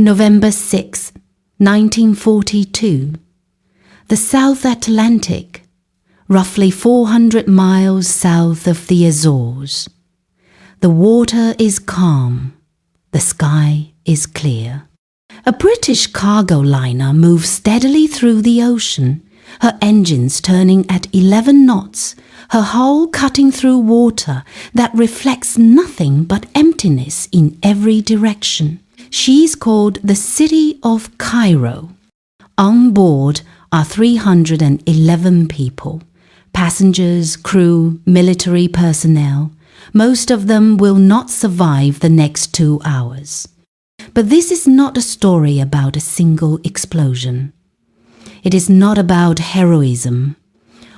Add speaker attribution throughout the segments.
Speaker 1: November 6, 1942. The South Atlantic, roughly 400 miles south of the Azores. The water is calm. The sky is clear. A British cargo liner moves steadily through the ocean, her engines turning at 11 knots, her hull cutting through water that reflects nothing but emptiness in every direction. She's called the City of Cairo. On board are 311 people, passengers, crew, military personnel. Most of them will not survive the next 2 hours. But this is not a story about a single explosion. It is not about heroism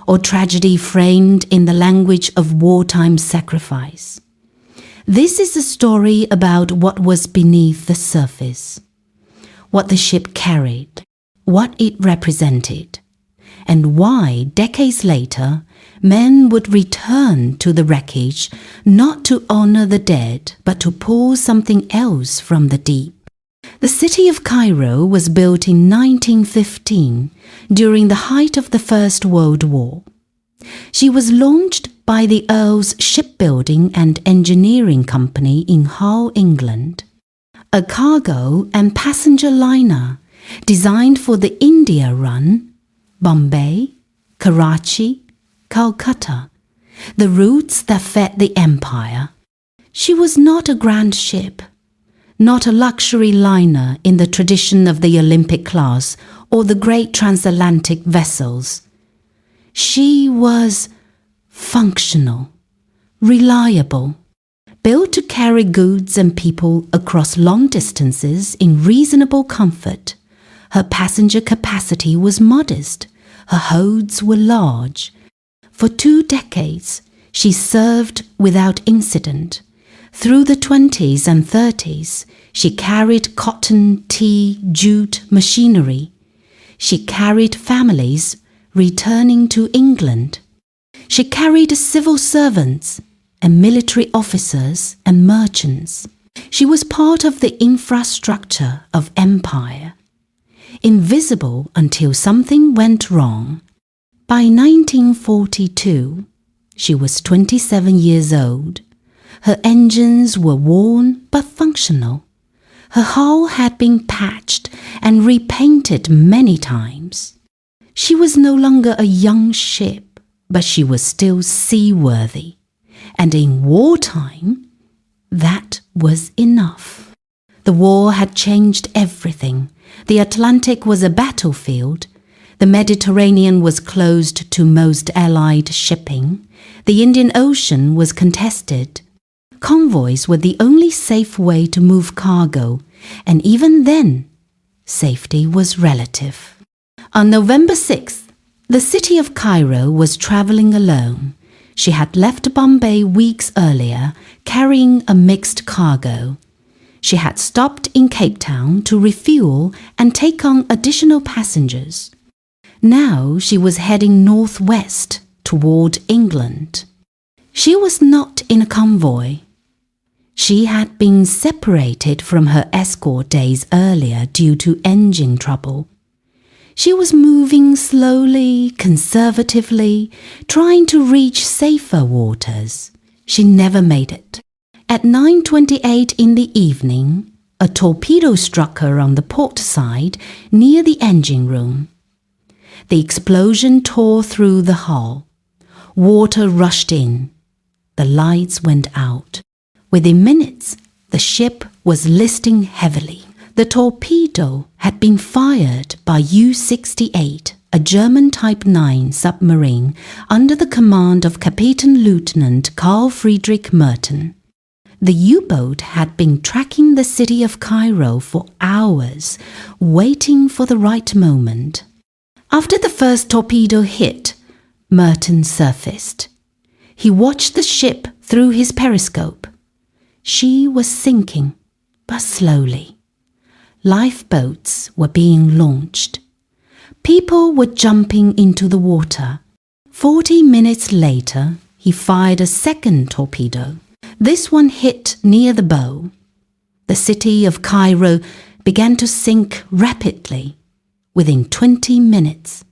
Speaker 1: or tragedy framed in the language of wartime sacrifice. This is a story about what was beneath the surface, what the ship carried, what it represented, and why, decades later, men would return to the wreckage not to honor the dead, but to pull something else from the deep. The city of Cairo was built in 1915 during the height of the First World War. She was launched by the Earl's Shipbuilding and Engineering Company in Hull, England, a cargo and passenger liner designed for the India run, Bombay, Karachi, Calcutta, the routes that fed the empire. She was not a grand ship, not a luxury liner in the tradition of the Olympic class or the great transatlantic vessels. She was functional, reliable, built to carry goods and people across long distances in reasonable comfort. Her passenger capacity was modest. Her holds were large. For 2 decades, she served without incident. Through the 20s and 30s, she carried cotton, tea, jute machinery. She carried families returning to England. She carried civil servants and military officers and merchants. She was part of the infrastructure of empire, invisible until something went wrong. By 1942, she was 27 years old. Her engines were worn but functional. Her hull had been patched and repainted many times. She was no longer a young ship, but she was still seaworthy. And in wartime, that was enough. The war had changed everything. The Atlantic was a battlefield. The Mediterranean was closed to most Allied shipping. The Indian Ocean was contested. Convoys were the only safe way to move cargo, and even then, safety was relative. On November 6th, the city of Cairo was traveling alone. She had left Bombay weeks earlier, carrying a mixed cargo. She had stopped in Cape Town to refuel and take on additional passengers. Now she was heading northwest toward England. She was not in a convoy. She had been separated from her escort days earlier due to engine trouble. She was moving slowly, conservatively, trying to reach safer waters. She never made it. At 9:28 in the evening, a torpedo struck her on the port side near the engine room. The explosion tore through the hull. Water rushed in. The lights went out. Within minutes, the ship was listing heavily. The torpedo had been fired by U-68, a German Type 9 submarine under the command of Captain Lieutenant Carl Friedrich Merton. The U-boat had been tracking the city of Cairo for hours, waiting for the right moment. After the first torpedo hit, Merton surfaced. He watched the ship through his periscope. She was sinking, but slowly. Lifeboats were being launched. People were jumping into the water. 40 minutes later, he fired a second torpedo. This one hit near the bow. The city of Cairo began to sink rapidly. Within 20 minutes,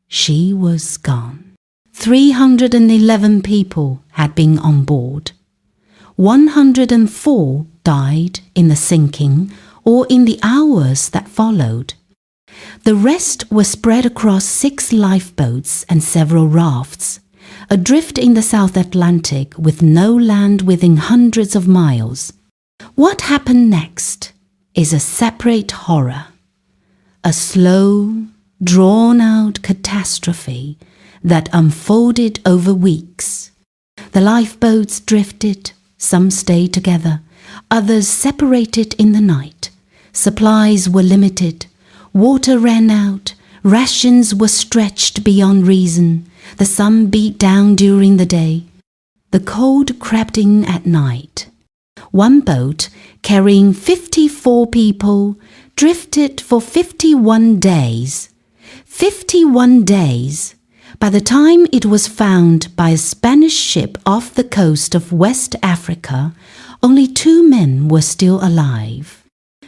Speaker 1: she was gone. 311 people had been on board. 104 died in the sinking or in the hours that followed. The rest were spread across 6 lifeboats and several rafts, adrift in the South Atlantic with no land within hundreds of miles. What happened next is a separate horror, a slow, drawn-out catastrophe that unfolded over weeks. The lifeboats drifted, some stayed together, others separated in the night. Supplies were limited, water ran out, rations were stretched beyond reason, the sun beat down during the day. The cold crept in at night. One boat, carrying 54 people, drifted for 51 days. 51 days! By the time it was found by a Spanish ship off the coast of West Africa, only 2 men were still alive.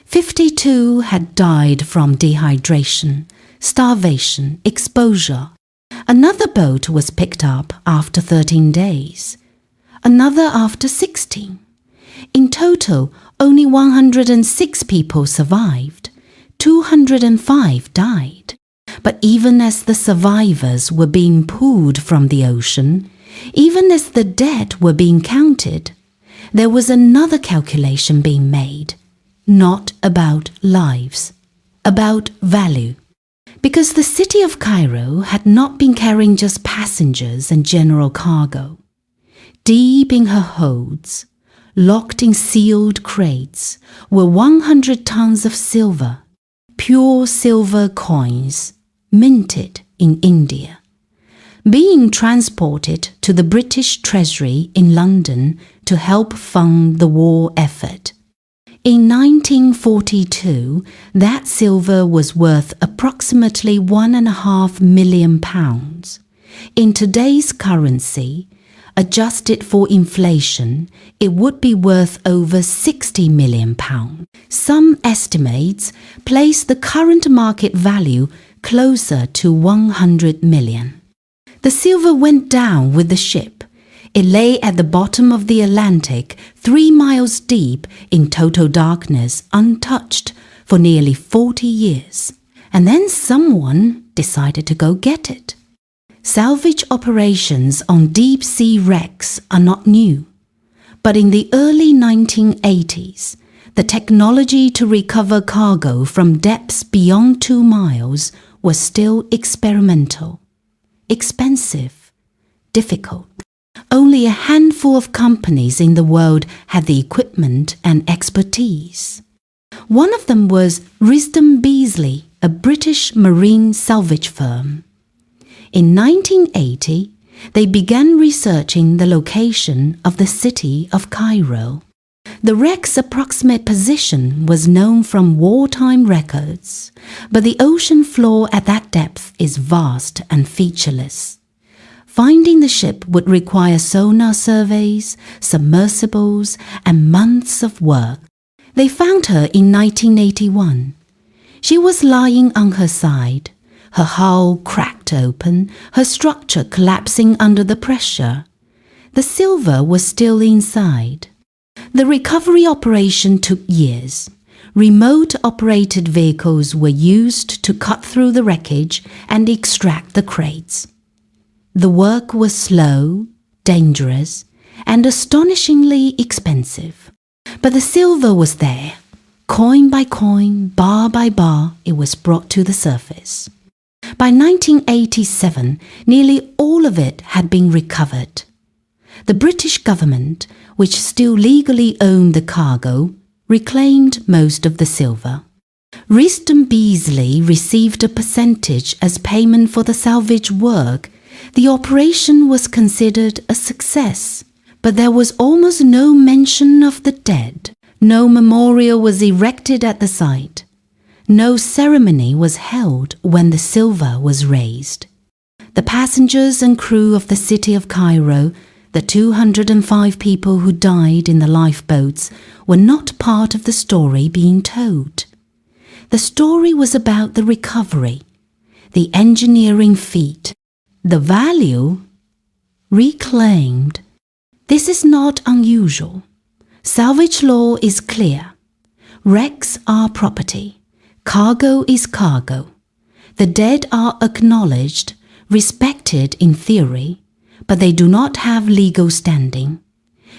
Speaker 1: 52 had died from dehydration, starvation, exposure. Another boat was picked up after 13 days. Another after 16. In total, only 106 people survived. 205 died. But even as the survivors were being pulled from the ocean, even as the dead were being counted, there was another calculation being made, not about lives, about value. Because the city of Cairo had not been carrying just passengers and general cargo. Deep in her holds, locked in sealed crates, were 100 tons of silver, pure silver coins, minted in India, being transported to the British Treasury in London to help fund the war effort. In 1942, that silver was worth approximately £1.5 million. In today's currency, adjusted for inflation, it would be worth over £60 million. Some estimates place the current market value closer to 100 million. The silver went down with the ship. It lay at the bottom of the Atlantic, 3 miles deep in total darkness, untouched for nearly 40 years. And then someone decided to go get it. Salvage operations on deep-sea wrecks are not new. But in the early 1980s, the technology to recover cargo from depths beyond 2 miles was still experimental, expensive, difficult. Only a handful of companies in the world had the equipment and expertise. One of them was Risdon Beasley, a British marine salvage firm. In 1980, they began researching the location of the city of Cairo. The wreck's approximate position was known from wartime records, but the ocean floor at that depth is vast and featureless. Finding the ship would require sonar surveys, submersibles, and months of work. They found her in 1981. She was lying on her side, her hull cracked open, her structure collapsing under the pressure. The silver was still inside. The recovery operation took years. Remote-operated vehicles were used to cut through the wreckage and extract the crates. The work was slow, dangerous, and astonishingly expensive. But the silver was there. Coin by coin, bar by bar, it was brought to the surface. By 1987, nearly all of it had been recovered. The British government, which still legally owned the cargo, reclaimed most of the silver. Risdon Beasley received a percentage as payment for the salvage work. The operation was considered a success, but there was almost no mention of the dead. No memorial was erected at the site. No ceremony was held when the silver was raised. The passengers and crew of the city of Cairo, the 205 people who died in the lifeboats, were not part of the story being told. The story was about the recovery, the engineering feat, the value reclaimed. This is not unusual. Salvage law is clear. Wrecks are property. Cargo is cargo. The dead are acknowledged, respected in theory, but they do not have legal standing.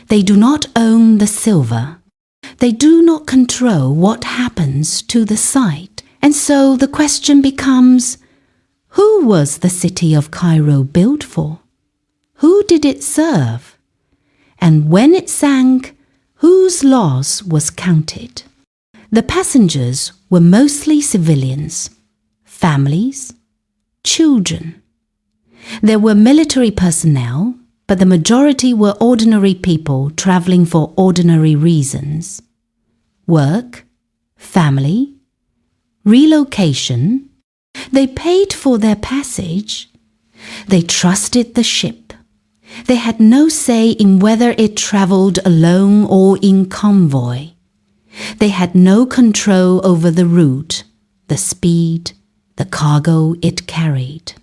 Speaker 1: They do not own the silver. They do not control what happens to the site. And so the question becomes, who was the city of Cairo built for? Who did it serve? And when it sank, whose loss was counted? The passengers were mostly civilians, families, children. There were military personnel, but the majority were ordinary people traveling for ordinary reasons. Work, family, relocation. They paid for their passage. They trusted the ship. They had no say in whether it traveled alone or in convoy. They had no control over the route, the speed, the cargo it carried.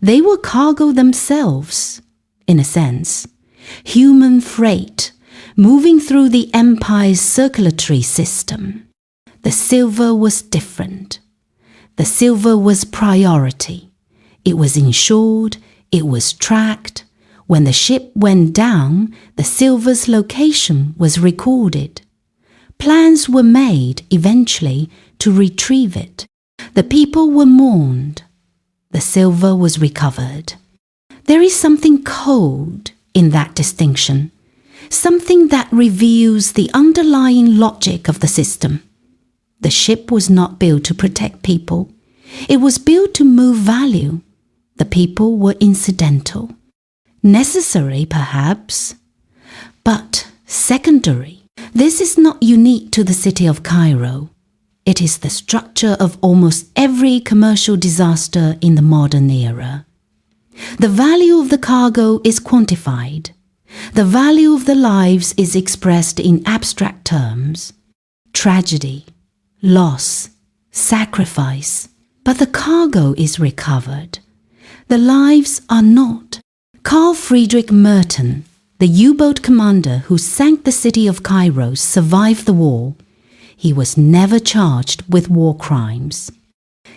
Speaker 1: They were cargo themselves, in a sense, human freight moving through the empire's circulatory system. The silver was different. The silver was priority. It was insured, it was tracked. When the ship went down, the silver's location was recorded. Plans were made eventually to retrieve it. The people were mourned. The silver was recovered. There is something cold in that distinction, something that reveals the underlying logic of the system. The ship was not built to protect people. It was built to move value. The people were incidental. Necessary, perhaps, but secondary. This is not unique to the city of Cairo. It is the structure of almost every commercial disaster in the modern era. The value of the cargo is quantified. The value of the lives is expressed in abstract terms. Tragedy, loss, sacrifice. But the cargo is recovered. The lives are not. Carl Friedrich Merton, the U-boat commander who sank the city of Cairo, survived the war. He was never charged with war crimes.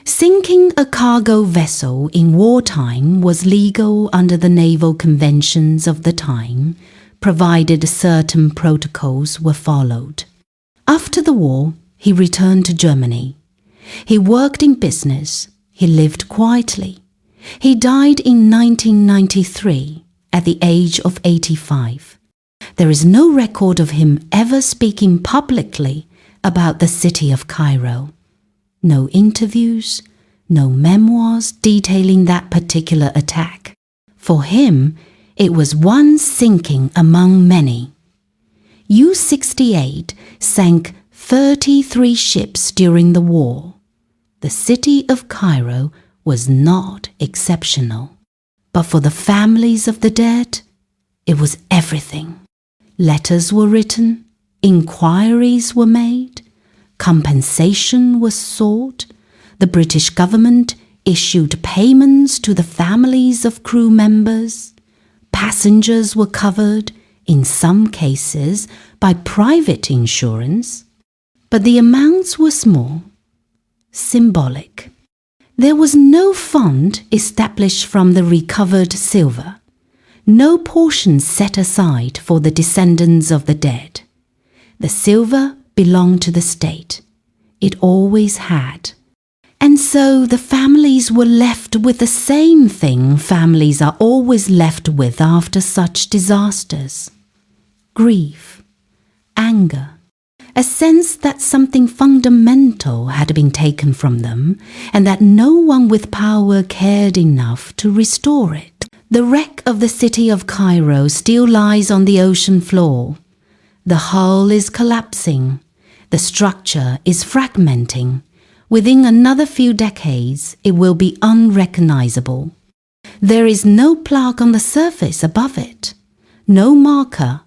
Speaker 1: Sinking a cargo vessel in wartime was legal under the naval conventions of the time, provided certain protocols were followed. After the war, he returned to Germany. He worked in business. He lived quietly. He died in 1993 at the age of 85. There is no record of him ever speaking publicly about the city of Cairo. No interviews, no memoirs detailing that particular attack. For him, it was one sinking among many. U-68 sank 33 ships during the war. The city of Cairo was not exceptional. But for the families of the dead, it was everything. Letters were written, inquiries were made, compensation was sought, the British government issued payments to the families of crew members, passengers were covered, in some cases, by private insurance, but the amounts were small, symbolic. There was no fund established from the recovered silver, no portion set aside for the descendants of the dead. The silver belonged to the state. It always had. And so the families were left with the same thing families are always left with after such disasters: grief, anger, a sense that something fundamental had been taken from them and that no one with power cared enough to restore it. The wreck of the city of Cairo still lies on the ocean floor. The hull is collapsing. The structure is fragmenting. Within another few decades, it will be unrecognizable. There is no plaque on the surface above it, no marker,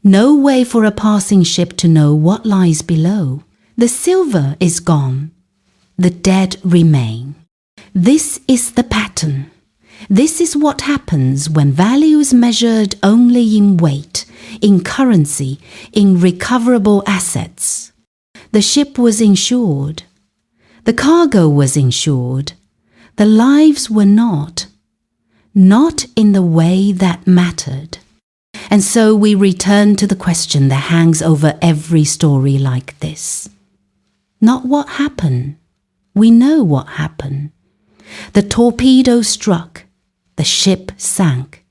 Speaker 1: no way for a passing ship to know what lies below. The silver is gone. the dead remain. This is the pattern. This is what happens when value is measured only in weight, in currency, in recoverable assets. The ship was insured. The cargo was insured. The lives were not in the way that mattered. And so we return to the question that hangs over every story like this. Not what happened. We know what happened. The torpedo struck. The ship sank.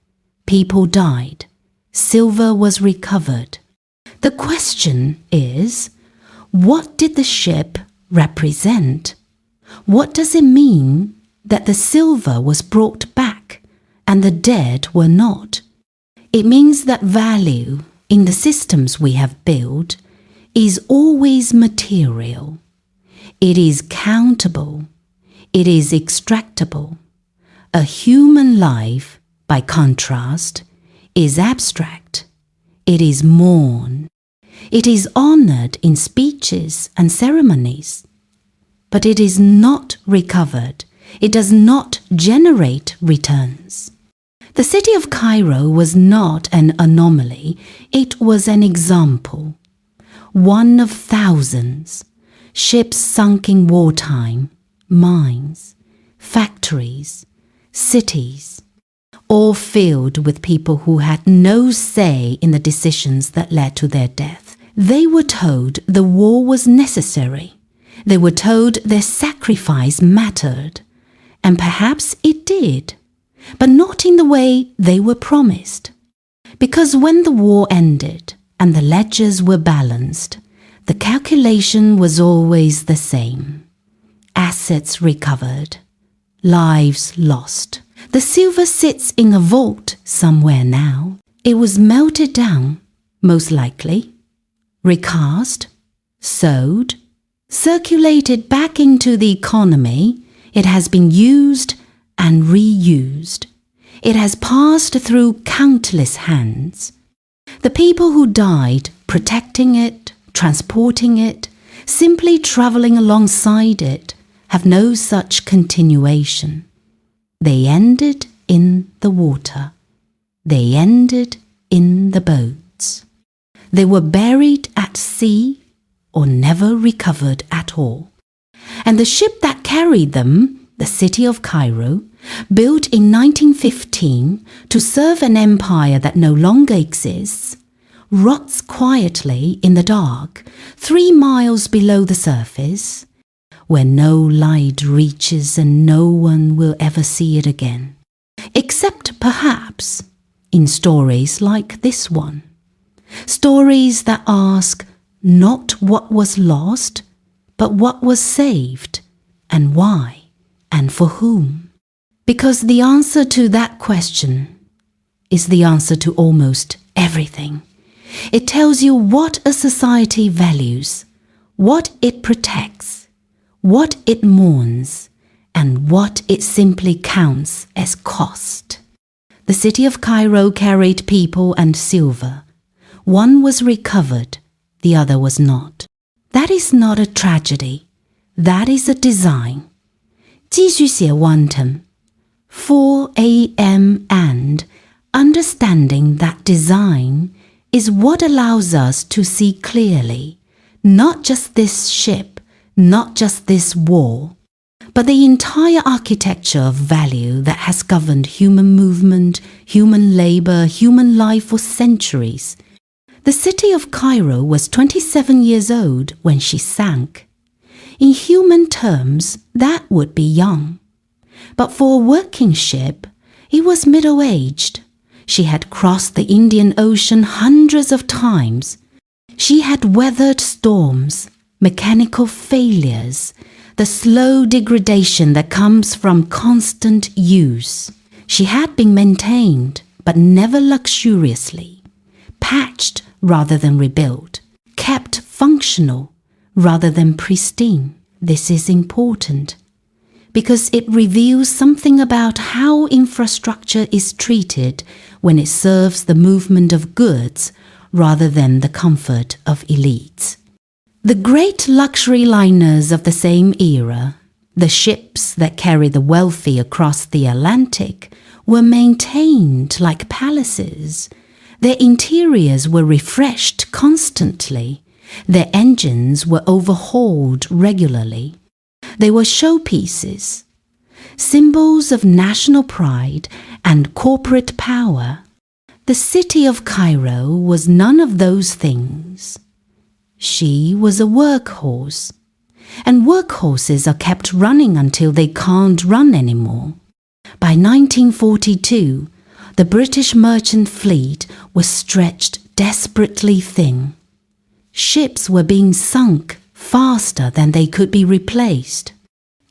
Speaker 1: People died. Silver was recovered. The question is, what did the ship represent? What does it mean that the silver was brought back and the dead were not? It means that value in the systems we have built is always material. It is countable. It is extractable. A human life, by contrast, is abstract. It is mourned. It is honored in speeches and ceremonies. But it is not recovered. It does not generate returns. The city of Cairo was not an anomaly. It was an example. One of thousands. Ships sunk in wartime, mines, factories, cities, all filled with people who had no say in the decisions that led to their death. They were told the war was necessary. They were told their sacrifice mattered. And perhaps it did, but not in the way they were promised. Because when the war ended and the ledgers were balanced, the calculation was always the same. Assets recovered, lives lost. The silver sits in a vault somewhere now. It was melted down, most likely, recast, sold, circulated back into the economy. It has been used and reused. It has passed through countless hands. The people who died protecting it, transporting it, simply travelling alongside it, have no such continuation. They ended in the water. They ended in the boats. They were buried at sea or never recovered at all. And the ship that carried them, the city of Cairo, built in 1915 to serve an empire that no longer exists, rots quietly in the dark 3 miles below the surface, where no light reaches and no one will ever see it again, except perhaps in stories like this one. Stories that ask not what was lost, but what was saved, and why, and for whom. Because the answer to that question is the answer to almost everything. It tells you what a society values, what it protects, what it mourns, and what it simply counts as cost. The city of Cairo carried people and silver. One was recovered, the other was not. That is not a tragedy. That is a design. 继续写 wartime. 4 a.m. and understanding that design is what allows us to see clearly, not just this ship, not just this war, but the entire architecture of value that has governed human movement, human labor, human life for centuries. The city of Cairo was 27 years old when she sank. In human terms, that would be young. But for a working ship, it was middle-aged. She had crossed the Indian Ocean hundreds of times. She had weathered storms, mechanical failures, the slow degradation that comes from constant use. She had been maintained, but never luxuriously, patched rather than rebuilt, kept functional rather than pristine. This is important because it reveals something about how infrastructure is treated when it serves the movement of goods rather than the comfort of elites. The great luxury liners of the same era, The ships that carried the wealthy across the Atlantic were maintained like palaces. Their interiors were refreshed constantly. Their engines were overhauled regularly. They were showpieces, symbols of national pride and corporate power. The city of Cairo was none of those things. She was a workhorse, and workhorses are kept running until they can't run anymore. By 1942, the British merchant fleet was stretched desperately thin. Ships were being sunk faster than they could be replaced.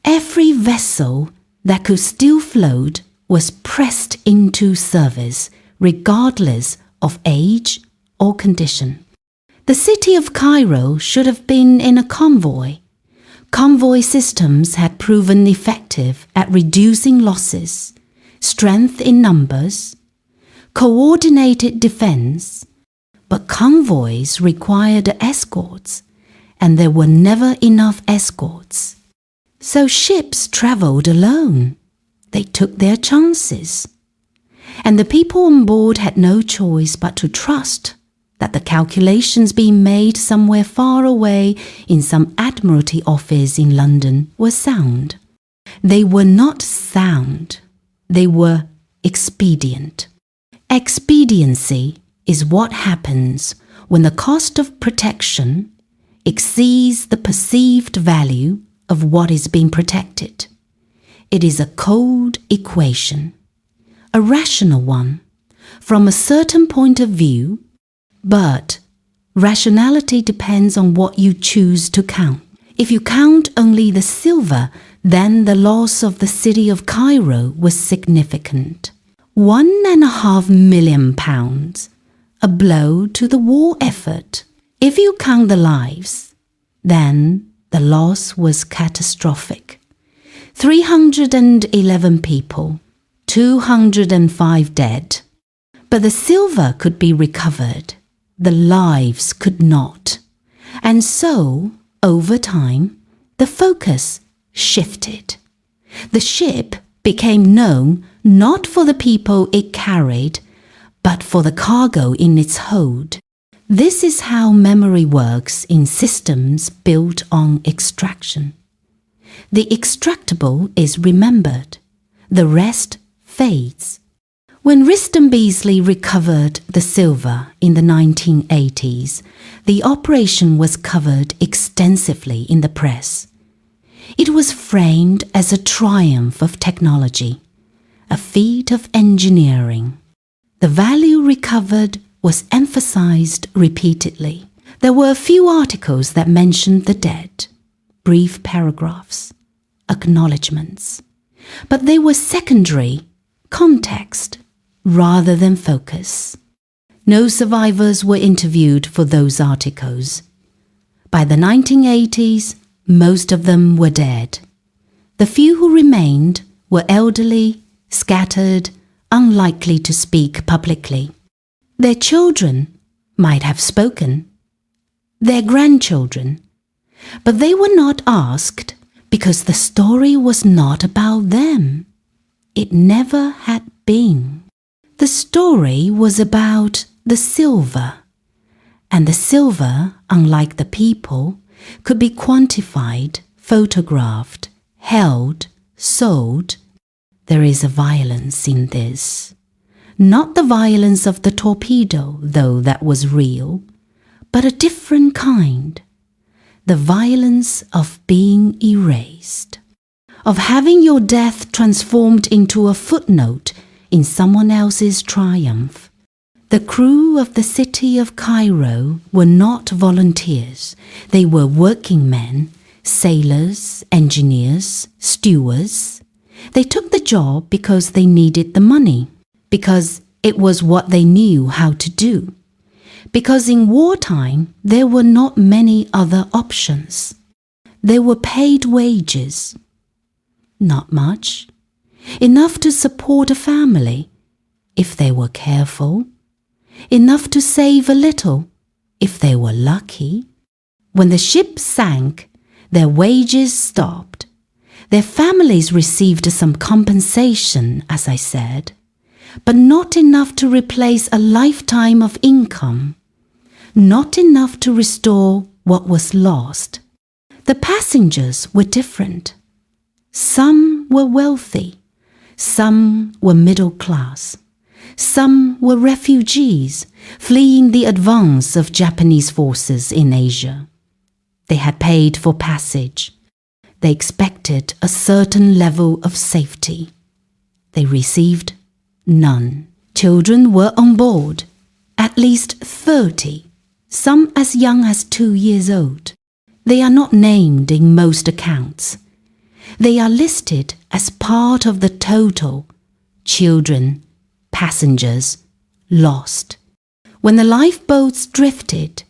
Speaker 1: Every vessel that could still float was pressed into service, regardless of age or condition. The city of Cairo should have been in a convoy. Convoy systems had proven effective at reducing losses, strength in numbers, coordinated defense, but convoys required escorts, and there were never enough escorts. So ships traveled alone. They took their chances. And the people on board had no choice but to trust that the calculations being made somewhere far away in some Admiralty office in London were sound. They were not sound. They were expedient. Expediency is what happens when the cost of protection exceeds the perceived value of what is being protected. It is a cold equation, a rational one, from a certain point of view, but rationality depends on what you choose to count. If you count only the silver, then the loss of the city of Cairo was significant. £1.5 million, a blow to the war effort. If you count the lives, then the loss was catastrophic. 311 people, 205 dead. But the silver could be recovered. The lives could not. And so, over time, the focus shifted. The ship became known not for the people it carried, but for the cargo in its hold. This is how memory works in systems built on extraction. The extractable is remembered. The rest fades. When Riston Beasley recovered the silver in the 1980s, the operation was covered extensively in the press. It was framed as a triumph of technology, a feat of engineering. The value recovered was emphasized repeatedly. There were a few articles that mentioned the dead, brief paragraphs, acknowledgements, but they were secondary, context, rather than focus. No survivors were interviewed for those articles. By the 1980s, most of them were dead. The few who remained were elderly, scattered, unlikely to speak publicly. Their children might have spoken, their grandchildren, but they were not asked because the story was not about them. It never had been. The story was about the silver, and the silver, unlike the people, could be quantified, photographed, held, sold. There is a violence in this. Not the violence of the torpedo, though that was real, but a different kind. The violence of being erased, of having your death transformed into a footnote in someone else's triumph. The crew of the city of Cairo were not volunteers. They were working men, sailors, engineers, stewards. They took the job because they needed the money, because it was what they knew how to do, because in wartime there were not many other options. They were paid wages. Not much. Enough to support a family, if they were careful. Enough to save a little, if they were lucky. When the ship sank, their wages stopped. Their families received some compensation, as I said, but not enough to replace a lifetime of income, not enough to restore what was lost. The passengers were different. Some were wealthy, some were middle class, some were refugees fleeing the advance of Japanese forces in Asia. They had paid for passage. They expected a certain level of safety. They received none. Children were on board, at least 30, some as young as 2 years old. They are not named in most accounts. They are listed as part of the total: children, passengers, lost. When the lifeboats drifted,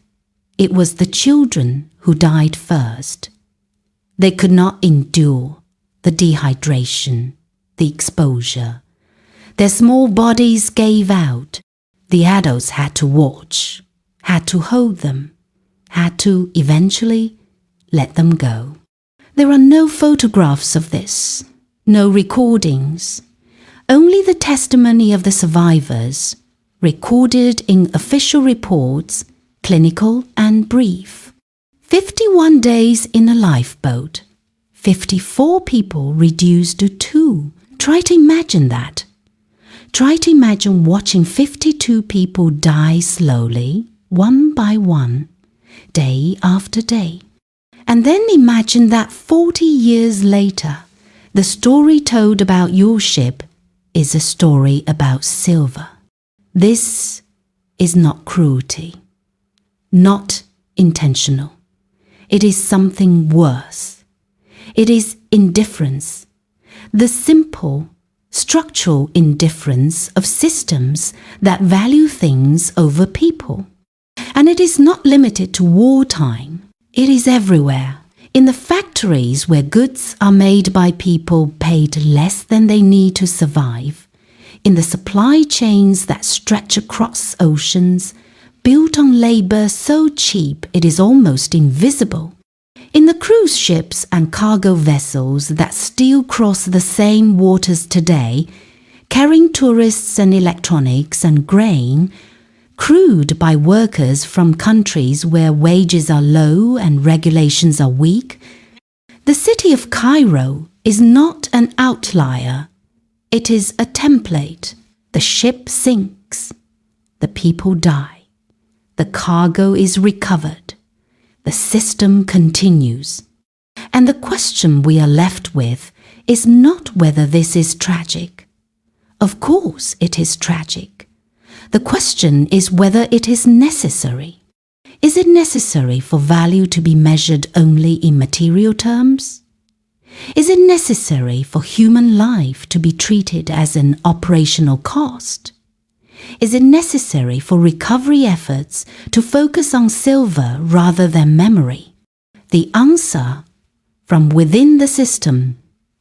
Speaker 1: it was the children who died first. They could not endure the dehydration, the exposure. Their small bodies gave out. The adults had to watch, had to hold them, had to eventually let them go. There are no photographs of this, no recordings, only the testimony of the survivors, recorded in official reports, clinical and brief. 51 days in a lifeboat, 54 people reduced to 2. Try to imagine that. Try to imagine watching 52 people die slowly, one by one, day after day. And then imagine that 40 years later, the story told about your ship is a story about silver. This is not cruelty, not intentional. It is something worse. It is indifference, the simple, structural indifference of systems that value things over people. And it is not limited to wartime. It is everywhere. In the factories where goods are made by people paid less than they need to survive. In the supply chains that stretch across oceans, built on labor so cheap it is almost invisible. In the cruise ships and cargo vessels that still cross the same waters today, carrying tourists and electronics and grain, crewed by workers from countries where wages are low and regulations are weak, the city of Cairo is not an outlier. It is a template. The ship sinks. The people die. The cargo is recovered. The system continues. And the question we are left with is not whether this is tragic. Of course it is tragic. The question is whether it is necessary. Is it necessary for value to be measured only in material terms? Is it necessary for human life to be treated as an operational cost? Is it necessary for recovery efforts to focus on silver rather than memory? The answer from within the system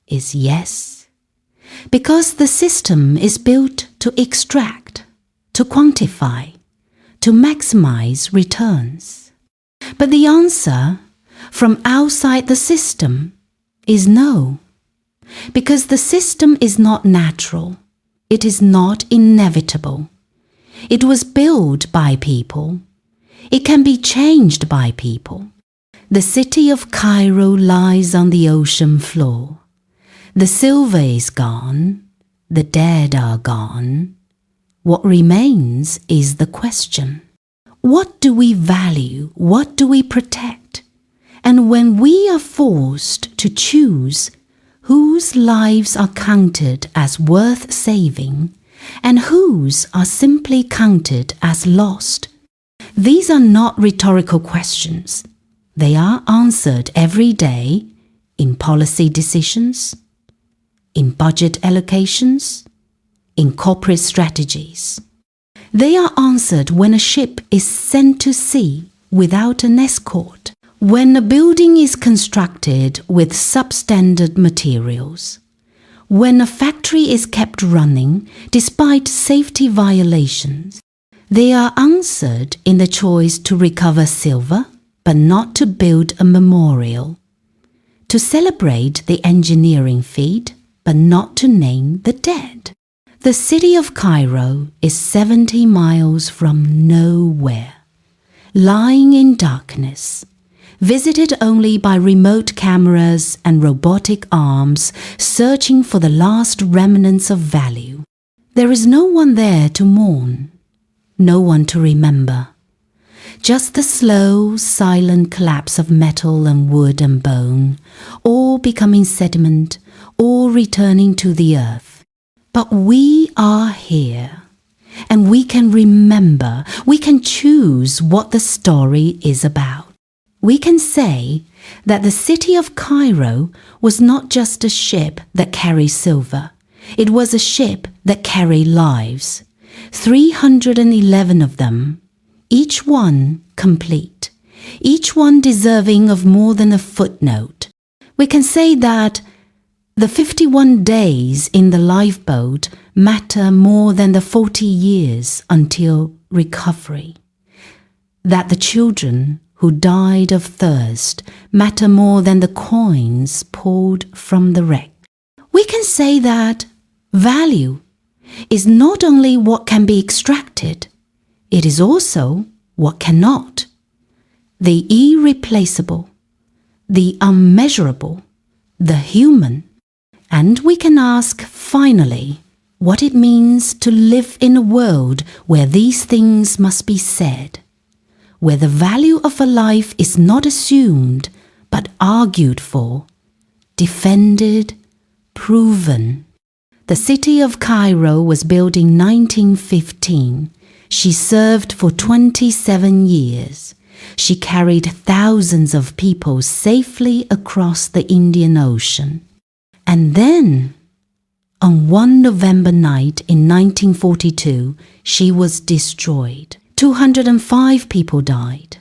Speaker 1: is yes. Because the system is built to extract, to quantify, to maximize returns. But the answer from outside the system is no. Because the system is not natural. It is not inevitable. It was built by people. It can be changed by people. The city of Cairo lies on the ocean floor. The silver is gone. The dead are gone. What remains is the question. What do we value? What do we protect? And when we are forced to choose whose lives are counted as worth saving and whose are simply counted as lost, these are not rhetorical questions. They are answered every day in policy decisions, in budget allocations, in corporate strategies. They are answered when a ship is sent to sea without an escort, when a building is constructed with substandard materials, when a factory is kept running despite safety violations. They are answered in the choice to recover silver, but not to build a memorial, to celebrate the engineering feat, but not to name the dead. The city of Cairo is 70 miles from nowhere, lying in darkness, visited only by remote cameras and robotic arms searching for the last remnants of value. There is no one there to mourn, no one to remember. Just the slow, silent collapse of metal and wood and bone, all becoming sediment, all returning to the earth. But we are here, and we can remember, we can choose what the story is about. We can say that the city of Cairo was not just a ship that carried silver. It was a ship that carried lives, 311 of them, each one complete, each one deserving of more than a footnote. We can say that the 51 days in the lifeboat matter more than the 40 years until recovery, that the children who died of thirst matter more than the coins pulled from the wreck. We can say that value is not only what can be extracted, it is also what cannot. The irreplaceable, the unmeasurable, the human. And we can ask, finally, what it means to live in a world where these things must be said, where the value of a life is not assumed, but argued for, defended, proven. The city of Cairo was built in 1915. She served for 27 years. She carried thousands of people safely across the Indian Ocean. And then, on one November night in 1942, she was destroyed. 205 people died.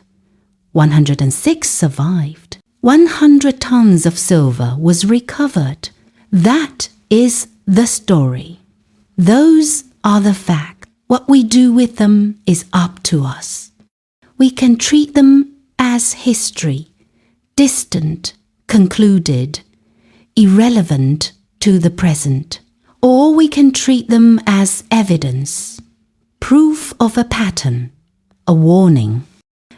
Speaker 1: 106 survived. 100 tons of silver was recovered. That is the story. Those are the facts. What we do with them is up to us. We can treat them as history, distant, concluded, irrelevant to the present, or we can treat them as evidence, proof of a pattern, a warning.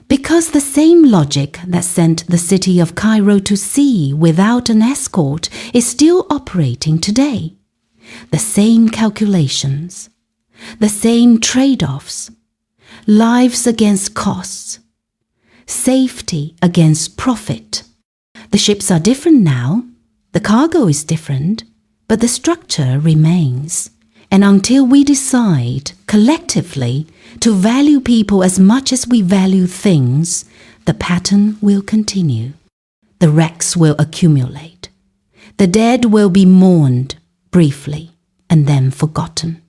Speaker 1: Because the same logic that sent the city of Cairo to sea without an escort is still operating today. The same calculations, the same trade-offs, lives against costs, safety against profit. The ships are different now, the cargo is different, but the structure remains. And until we decide collectively to value people as much as we value things, the pattern will continue. The wrecks will accumulate. The dead will be mourned briefly and then forgotten.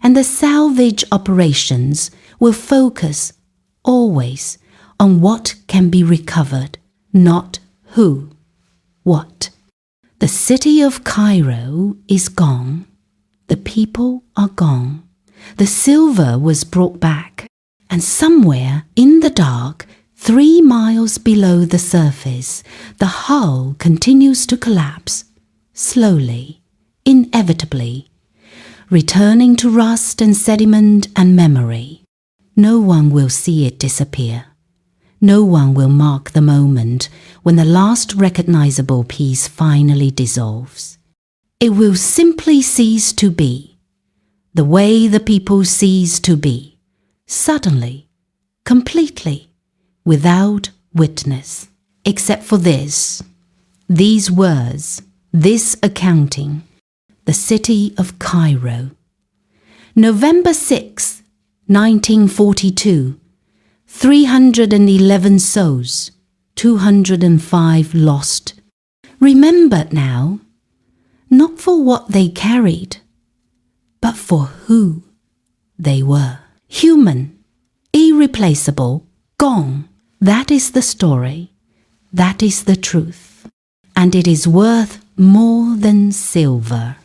Speaker 1: And the salvage operations will focus always on what can be recovered, not who, what. The city of Cairo is gone. The people are gone. The silver was brought back. And somewhere in the dark, 3 miles below the surface, the hull continues to collapse, slowly, inevitably, returning to rust and sediment and memory. No one will see it disappear. No one will mark the moment when the last recognizable piece finally dissolves. It will simply cease to be, the way the people cease to be, suddenly, completely, without witness. Except for this, these words, this accounting, the city of Cairo. November 6, 1942, 311 souls, 205 lost. Remembered now, not for what they carried, but for who they were. Human, irreplaceable, gone. That is the story. That is the truth. And it is worth more than silver.